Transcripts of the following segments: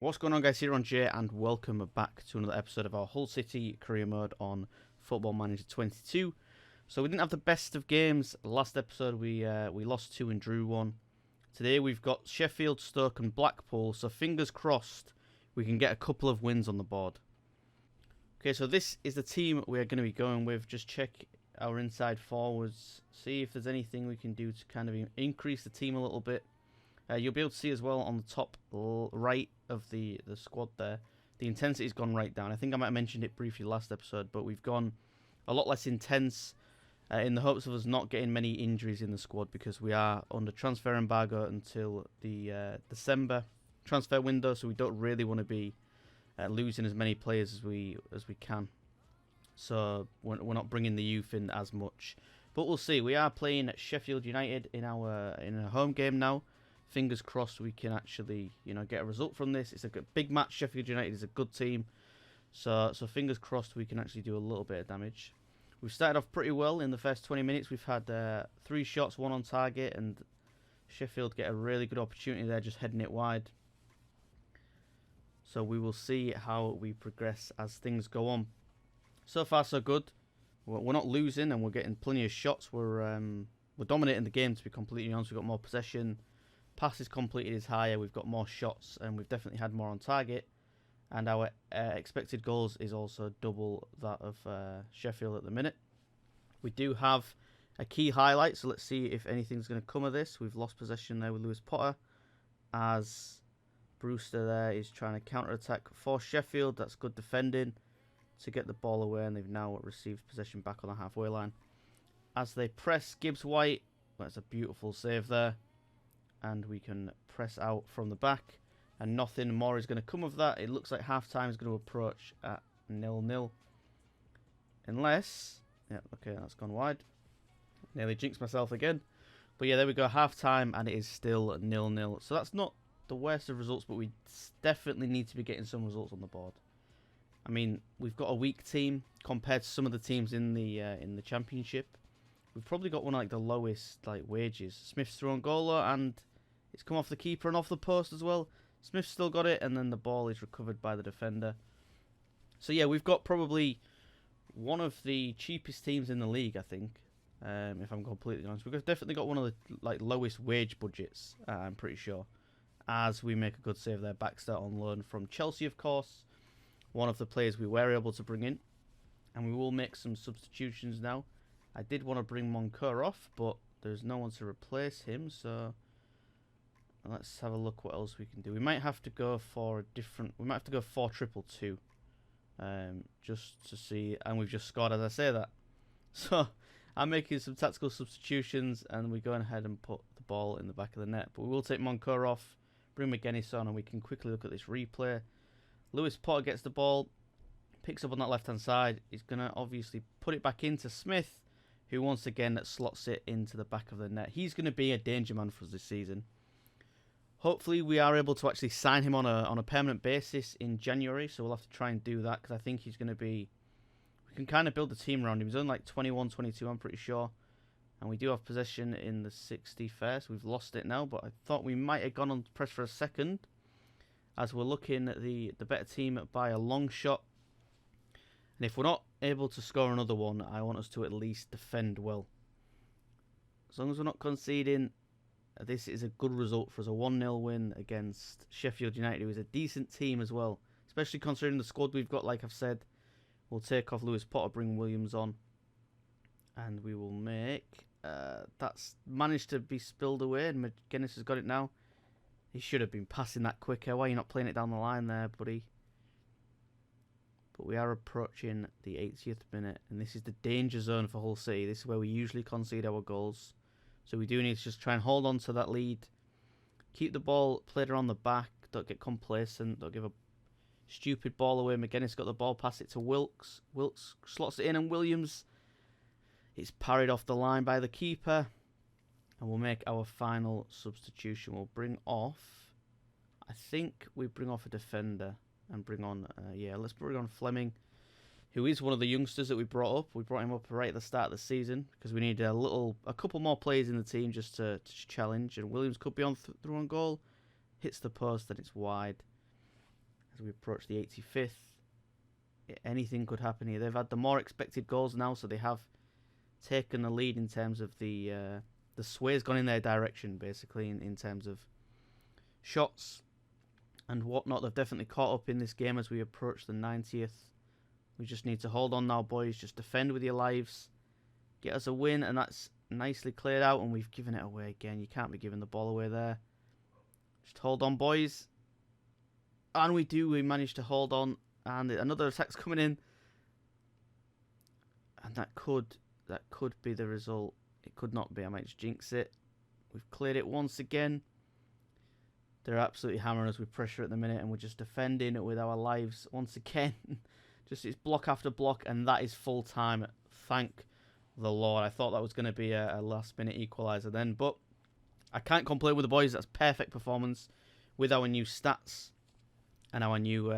What's going on, guys? EirronJ, and welcome back to another episode of our Hull City career mode on Football Manager 22. So we didn't have the best of games last episode. We lost 2 and drew 1. Today we've got Sheffield, Stoke and Blackpool, so fingers crossed we can get a couple of wins on the board. Okay, so this is the team we're going to be going with. Just check our inside forwards, see if there's anything we can do to kind of increase the team a little bit. You'll be able to see as well on the top right of the squad there, the intensity's gone right down. I think I might have mentioned it briefly last episode, but we've gone a lot less intense in the hopes of us not getting many injuries in the squad, because we are under transfer embargo until the December transfer window, so we don't really want to be losing as many players as we can. So we're not bringing the youth in as much, but we'll see. We are playing Sheffield United in a home game now. Fingers crossed we can actually, get a result from this. It's a big match. Sheffield United is a good team, so fingers crossed we can actually do a little bit of damage. We've started off pretty well in the first 20 minutes. We've had 3 shots, 1 on target, and Sheffield get a really good opportunity there, just heading it wide. So we will see how we progress as things go on. So far, so good. We're not losing, and we're getting plenty of shots. We're dominating the game, to be completely honest. We've got more possession. Passes completed is higher. We've got more shots, and we've definitely had more on target. And our expected goals is also double that of Sheffield at the minute. We do have a key highlight, so let's see if anything's going to come of this. We've lost possession there with Lewis Potter, as Brewster there is trying to counter-attack for Sheffield. That's good defending to get the ball away, and they've now received possession back on the halfway line. As they press Gibbs-White, that's a beautiful save there. And we can press out from the back, and nothing more is going to come of that. It looks like half-time is going to approach at 0-0. Unless... yeah, okay, that's gone wide. Nearly jinxed myself again. But yeah, there we go, half-time, and it is still 0-0. So that's not the worst of results, but we definitely need to be getting some results on the board. I mean, we've got a weak team compared to some of the teams in the Championship. We've probably got one of the lowest wages. Smith's through on goal, and it's come off the keeper and off the post as well. Smith's still got it, and then the ball is recovered by the defender. So yeah, we've got probably one of the cheapest teams in the league, I think. If I'm completely honest, we've definitely got one of the lowest wage budgets. I'm pretty sure, as we make a good save there. Baxter on loan from Chelsea, of course. One of the players we were able to bring in, and we will make some substitutions now. I did want to bring Moncur off, but there's no one to replace him, so let's have a look what else we can do. We might have to go for a different... we might have to go 4-2-2, just to see, and we've just scored as I say that. So I'm making some tactical substitutions, and we're going ahead and put the ball in the back of the net. But we will take Moncur off, bring McGuinness on, and we can quickly look at this replay. Lewis Potter gets the ball, picks up on that left-hand side. He's going to obviously put it back into Smith, who once again slots it into the back of the net. He's going to be a danger man for us this season. Hopefully we are able to actually sign him on a permanent basis in January, so we'll have to try and do that, because I think he's going to be... we can kind of build the team around him. He's only 21, 22, I'm pretty sure. And we do have possession in the 61st. We've lost it now, but I thought we might have gone on to press for a second, as we're looking at the better team by a long shot. And if we're not able to score another one, I want us to at least defend well. As long as we're not conceding, this is a good result for us. A 1-0 win against Sheffield United, who is a decent team as well. Especially considering the squad we've got, like I've said. We'll take off Lewis Potter, bring Williams on. And we will make... that's managed to be spilled away, and McGuinness has got it now. He should have been passing that quicker. Why are you not playing it down the line there, buddy? But we are approaching the 80th minute, and this is the danger zone for Hull City. This is where we usually concede our goals. So we do need to just try and hold on to that lead. Keep the ball played around the back. Don't get complacent. Don't give a stupid ball away. McGuinness got the ball, pass it to Wilkes. Wilkes slots it in, and Williams, it's parried off the line by the keeper. And we'll make our final substitution. We'll bring off... I think we bring off a defender. And bring on, let's bring on Fleming, who is one of the youngsters that we brought up. We brought him up right at the start of the season because we needed a couple more players in the team just to challenge. And Williams could be on through on goal, hits the post, and it's wide. as we approach the 85th. Anything could happen here. They've had the more expected goals now, so they have taken the lead in terms of the sway's gone in their direction, basically, in terms of shots and whatnot. They've definitely caught up in this game as we approach the 90th. We just need to hold on now, boys. Just defend with your lives. Get us a win, and that's nicely cleared out, and we've given it away again. You can't be giving the ball away there. Just hold on, boys. And we do. We managed to hold on, and another attack's coming in. And that could be the result. It could not be. I might just jinx it. We've cleared it once again. They're absolutely hammering us with pressure at the minute, and we're just defending it with our lives once again. Just it's block after block, and that is full time. Thank the Lord. I thought that was going to be a last-minute equaliser then, but I can't complain with the boys. That's perfect performance with our new stats and our new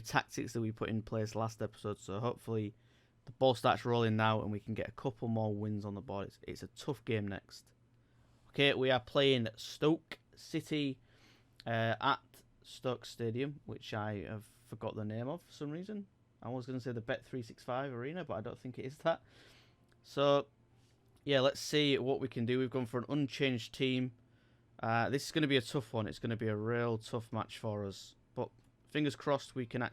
tactics that we put in place last episode. So hopefully the ball starts rolling now, and we can get a couple more wins on the board. It's a tough game next. Okay, we are playing Stoke City at Stoke Stadium, which I have forgot the name of for some reason. I was going to say the Bet365 Arena, but I don't think it is that. So, yeah, let's see what we can do. We've gone for an unchanged team. This is going to be a tough one. It's going to be a real tough match for us. But fingers crossed we can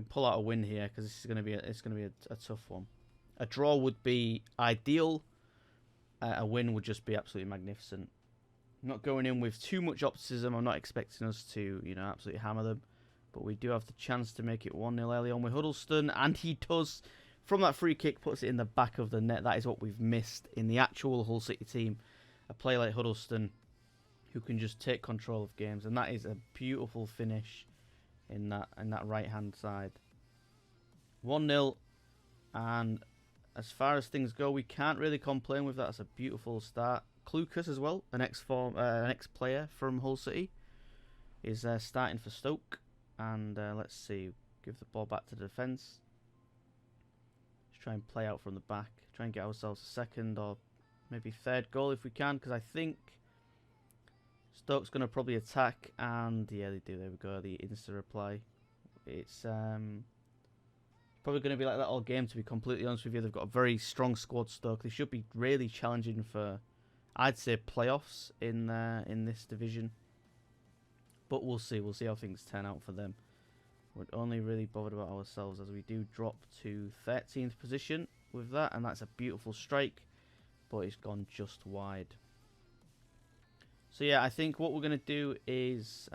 pull out a win here, because this is going to be a tough one. A draw would be ideal. A win would just be absolutely magnificent. I'm not going in with too much optimism. I'm not expecting us to, absolutely hammer them. But we do have the chance to make it 1-0 early on with Huddleston. And he does, from that free kick, puts it in the back of the net. That is what we've missed in the actual Hull City team. A player like Huddleston who can just take control of games. And that is a beautiful finish in that right-hand side. 1-0. And as far as things go, we can't really complain with that. It's a beautiful start. Klukas as well, an ex-player from Hull City, is starting for Stoke. And let's see, give the ball back to the defence. Just try and play out from the back. Try and get ourselves a second or maybe third goal if we can, because I think Stoke's going to probably attack. And yeah, they do. There we go, the insta-reply. It's probably going to be like that all game, to be completely honest with you. They've got a very strong squad, Stoke. They should be really challenging for, I'd say, playoffs in this division. But we'll see. We'll see how things turn out for them. We're only really bothered about ourselves, as we do drop to 13th position with that. And that's a beautiful strike, but it's gone just wide. So yeah, I think what we're going to do is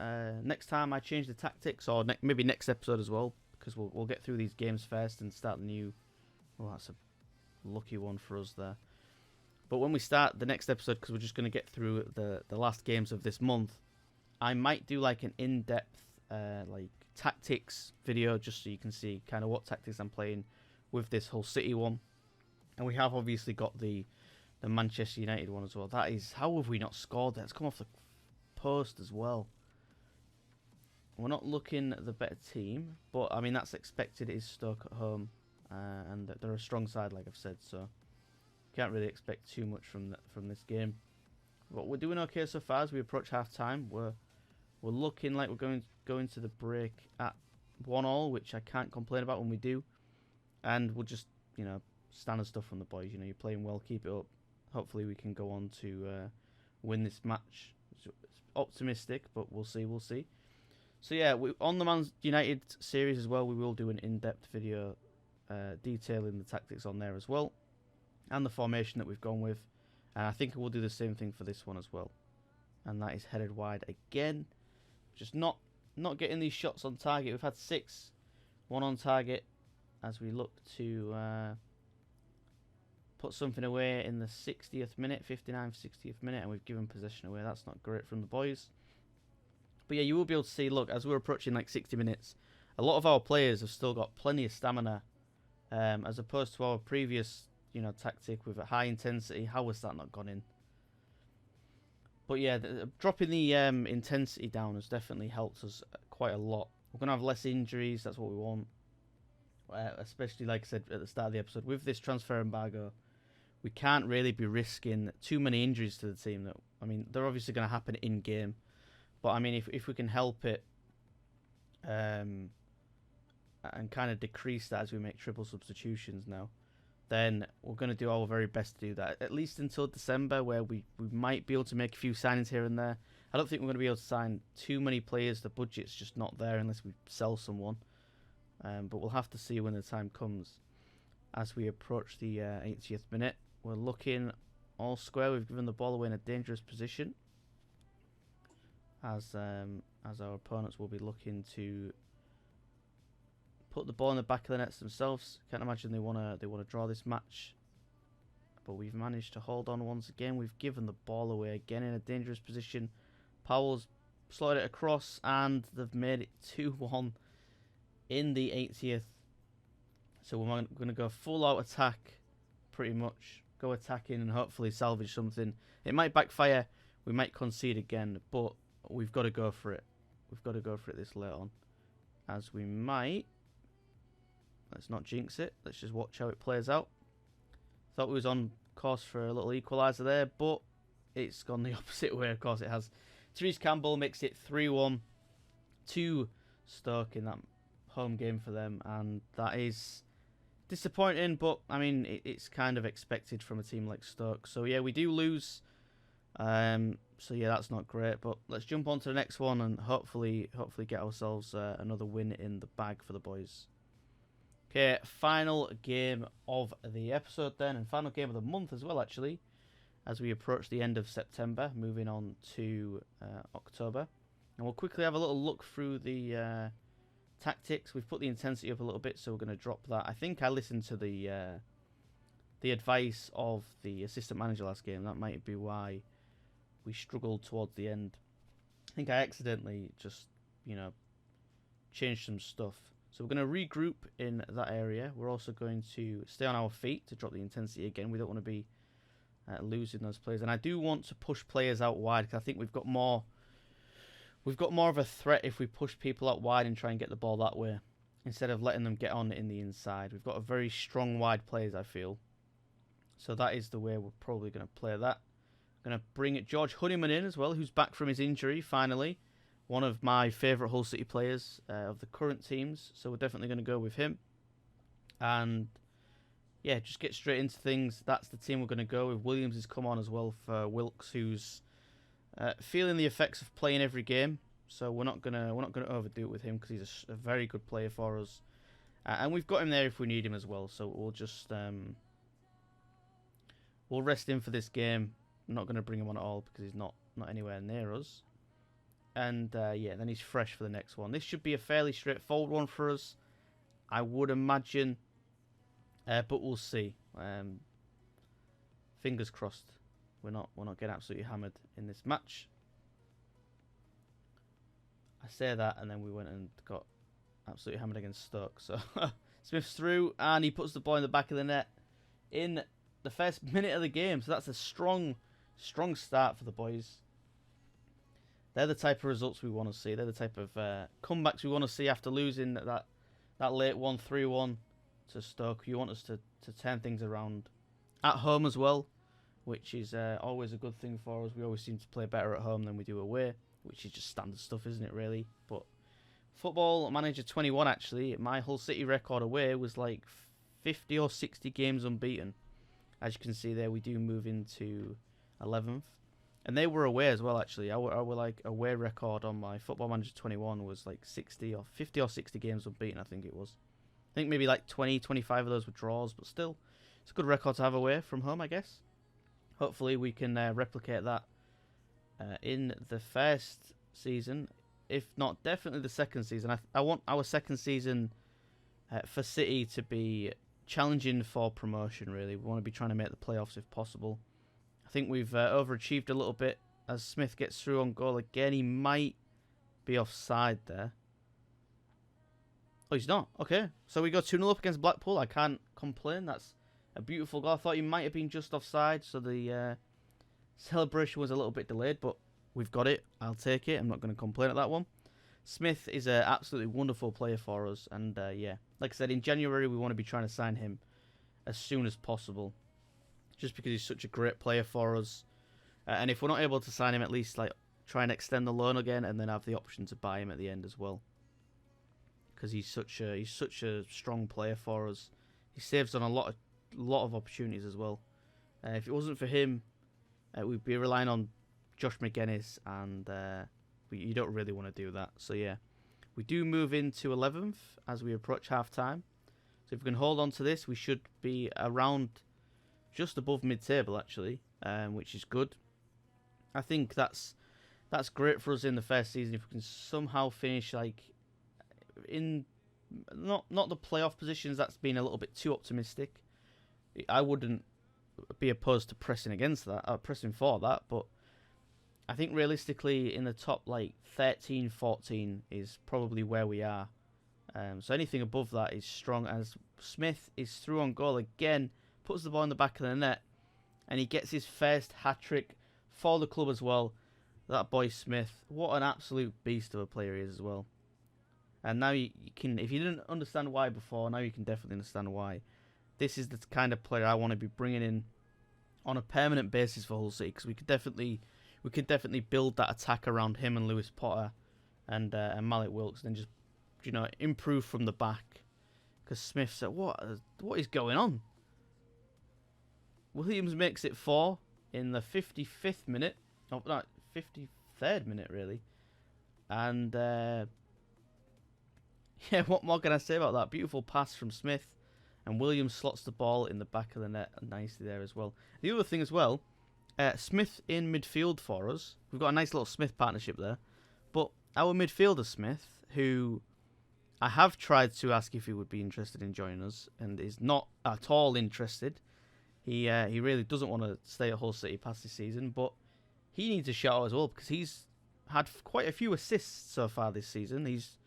next time I change the tactics, or maybe next episode as well, because we'll get through these games first and start the new. Well, that's a lucky one for us there. But when we start the next episode, because we're just going to get through the last games of this month, I might do like an in-depth like tactics video, just so you can see kind of what tactics I'm playing with this Hull City one. And we have obviously got the Manchester United one as well. That is, how have we not scored that? It's come off the post as well. We're not looking at the better team, but I mean that's expected. It is Stoke at home, and they're a strong side, like I've said, so can't really expect too much from this game. But we're doing okay so far as we approach half time. We're looking like we're going to the break at 1-1, which I can't complain about when we do. And we'll just, standard stuff from the boys. You're playing well, keep it up. Hopefully we can go on to win this match. It's optimistic, but we'll see. So yeah, on the Man United series as well, we will do an in-depth video detailing the tactics on there as well, and the formation that we've gone with. And I think we'll do the same thing for this one as well. And that is headed wide again. Just not getting these shots on target. We've had 6, 1 on target, as we look to put something away in the 60th minute, 59th, 60th minute, and we've given possession away. That's not great from the boys. But yeah, you will be able to see, look, as we're approaching like 60 minutes, a lot of our players have still got plenty of stamina, as opposed to our previous tactic with a high intensity. How has that not gone in? But yeah, dropping the intensity down has definitely helped us quite a lot. We're going to have less injuries. That's what we want. Especially, like I said at the start of the episode, with this transfer embargo, we can't really be risking too many injuries to the team. I mean, they're obviously going to happen in-game, But I mean, if we can help it, and kind of decrease that as we make triple substitutions now, then we're going to do our very best to do that. At least until December, where we might be able to make a few signings here and there. I don't think we're going to be able to sign too many players. The budget's just not there unless we sell someone. But we'll have to see when the time comes. As we approach the 80th minute, we're looking all square. We've given the ball away in a dangerous position, as our opponents will be looking to put the ball in the back of the nets themselves. Can't imagine they want to draw this match, but we've managed to hold on once again. We've given the ball away again in a dangerous position. Powell's slotted it across, and they've made it 2-1 in the 80th. So we're going to go full out attack, pretty much. Go attacking and hopefully salvage something. It might backfire. We might concede again, but we've got to go for it. We've got to go for it this late on, as we might. Let's not jinx it. Let's just watch how it plays out. Thought we was on course for a little equaliser there, but it's gone the opposite way. Of course it has. Therese Campbell makes it 3-1 to Stoke in that home game for them, and that is disappointing, but I mean it's kind of expected from a team like Stoke. So yeah, we do lose. So yeah, that's not great, but let's jump on to the next one and hopefully get ourselves another win in the bag for the boys. Okay, final game of the episode then, and final game of the month as well, actually, as we approach the end of September, moving on to October. And we'll quickly have a little look through the tactics. We've put the intensity up a little bit, so we're going to drop that. I think I listened to the advice of the assistant manager last game. That might be why we struggled towards the end. I think I accidentally just, changed some stuff. So we're going to regroup in that area. We're also going to stay on our feet to drop the intensity again. We don't want to be losing those players. And I do want to push players out wide, because I think we've got more of a threat if we push people out wide and try and get the ball that way, instead of letting them get on in the inside. We've got a very strong wide players, I feel. So that is the way we're probably going to play that. Going to bring George Honeyman in as well, who's back from his injury, finally. One of my favourite Hull City players of the current teams. So we're definitely going to go with him. And yeah, just get straight into things. That's the team we're going to go with. Williams has come on as well for Wilkes, who's feeling the effects of playing every game. So we're not gonna overdo it with him, because he's a very good player for us. And we've got him there if we need him as well. So we'll just we'll rest him for this game. I'm not going to bring him on at all, because he's not anywhere near us. And yeah, then he's fresh for the next one. This should be a fairly straightforward one for us, I would imagine. But we'll see. Fingers crossed. We're not getting absolutely hammered in this match. I say that, and then we went and got absolutely hammered against Stoke. So Smith's through, and he puts the ball in the back of the net in the first minute of the game. So that's a strong start for the boys. They're the type of results we want to see. They're the type of comebacks we want to see after losing that late 1, 3-1 to Stoke. You want us to turn things around at home as well, which is always a good thing for us. We always seem to play better at home than we do away, which is just standard stuff, isn't it, really? But Football Manager 21, actually, my Hull City record away was like 50 or 60 games unbeaten. As you can see there, we do move into 11th. And they were away as well, actually. Our like away record on my Football Manager 21 was like 50 or 60 games unbeaten, I think it was. I think maybe like 20, 25 of those were draws, but still, it's a good record to have away from home, I guess. Hopefully we can replicate that in the first season, if not definitely the second season. I want our second season for City to be challenging for promotion, really. We want to be trying to make the playoffs if possible. I think we've overachieved a little bit as Smith gets through on goal again. He might be offside there. Oh, he's not. Okay. So we go 2-0 up against Blackpool. I can't complain. That's a beautiful goal. I thought he might have been just offside, so the celebration was a little bit delayed, but we've got it. I'll take it. I'm not going to complain at that one. Smith is an absolutely wonderful player for us, and yeah, like I said, in January we want to be trying to sign him as soon as possible, just because he's such a great player for us. And if we're not able to sign him at least like try and extend the loan again, and then have the option to buy him at the end as well. Because he's such a strong player for us. He saves on a lot of opportunities as well. If it wasn't for him, we'd be relying on Josh McGuinness, and you don't really want to do that. So yeah, we do move into 11th as we approach half time. So if we can hold on to this, we should be around just above mid-table actually, which is good. I think that's great for us in the first season if we can somehow finish like in not the playoff positions. That's been a little bit too optimistic. I wouldn't be opposed to pressing against that, pressing for that, but I think realistically in the top like 13, 14 is probably where we are. So anything above that is strong, as Smith is through on goal again, puts the ball in the back of the net, and he gets his first hat-trick for the club as well. That boy Smith, what an absolute beast of a player he is as well. And now you can, if you didn't understand why before, now you can definitely understand why. This is the kind of player I want to be bringing in on a permanent basis for Hull City, because we could definitely build that attack around him and Lewis Potter and Malik Wilkes, and just improve from the back. Because Smith said, what is going on? Williams makes it 4 in the 55th minute. Oh, no, 53rd minute, really. And, yeah, what more can I say about that? Beautiful pass from Smith. And Williams slots the ball in the back of the net nicely there as well. The other thing as well, Smith in midfield for us. We've got a nice little Smith partnership there. But our midfielder, Smith, who I have tried to ask if he would be interested in joining us, and is not at all interested. He really doesn't want to stay at Hull City past this season, but he needs a shout out as well, because he's had quite a few assists so far this season. He's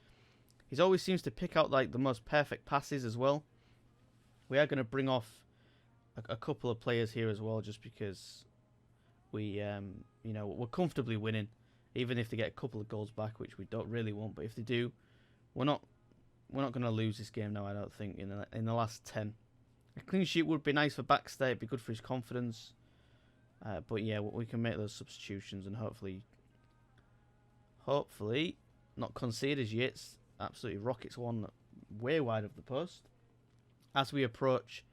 always seems to pick out like the most perfect passes as well. We are going to bring off a couple of players here as well, just because we're comfortably winning, even if they get a couple of goals back, which we don't really want. But if they do, we're not going to lose this game now. I don't think in the last 10. A clean sheet would be nice for Baxter. It'd be good for his confidence. But yeah, we can make those substitutions and hopefully not concede as Yates absolutely rockets one way wide of the post as we approach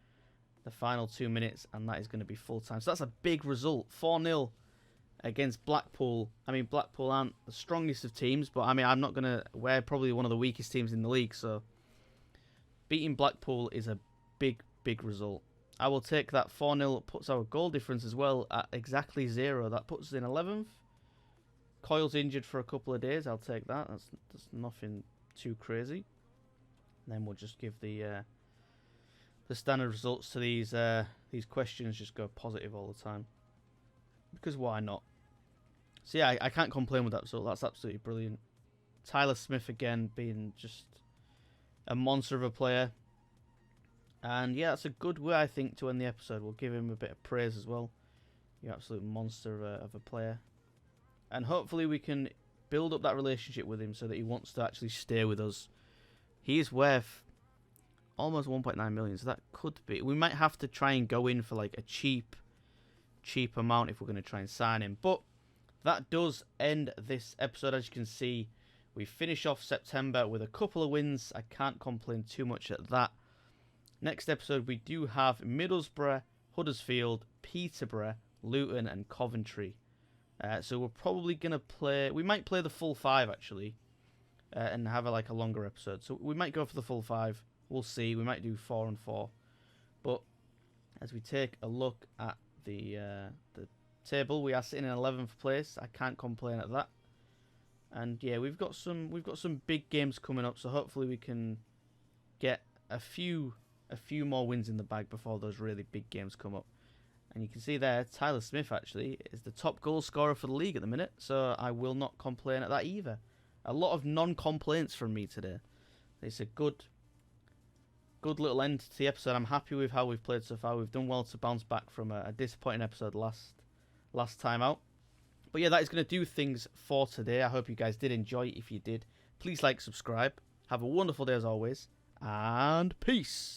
the final 2 minutes, and that is going to be full time. So that's a big result, 4-0 against Blackpool. I mean, Blackpool aren't the strongest of teams, but I mean, we're probably one of the weakest teams in the league, so beating Blackpool is a big result. I will take that. 4-0 puts our goal difference as well at exactly 0. That puts us in 11th. Coyle's injured for a couple of days. I'll take that. That's nothing too crazy. And then we'll just give the standard results to these questions. Just go positive all the time, because why not? So yeah, I can't complain with that result. That's absolutely brilliant. Tyler Smith again being just a monster of a player. And yeah, that's a good way, I think, to end the episode. We'll give him a bit of praise as well. You're an absolute monster of a player. And hopefully we can build up that relationship with him so that he wants to actually stay with us. He is worth almost 1.9 million, so that could be... We might have to try and go in for like a cheap amount if we're going to try and sign him. But that does end this episode. As you can see, we finish off September with a couple of wins. I can't complain too much at that. Next episode, we do have Middlesbrough, Huddersfield, Peterborough, Luton, and Coventry. So we're probably going to play... We might play the full 5, actually, and have a longer episode. So we might go for the full 5. We'll see. We might do 4 and 4. But as we take a look at the table, we are sitting in 11th place. I can't complain at that. And yeah, we've got some big games coming up, so hopefully we can get a few more wins in the bag before those really big games come up. And you can see there, Tyler Smith actually is the top goal scorer for the league at the minute, so I will not complain at that either. A lot of non-complaints from me today. It's a good little end to the episode. I'm happy with how we've played so far. We've done well to bounce back from a disappointing episode last time out. But yeah, that is going to do things for today. I hope you guys did enjoy. If you did, please like, subscribe. Have a wonderful day as always, and peace.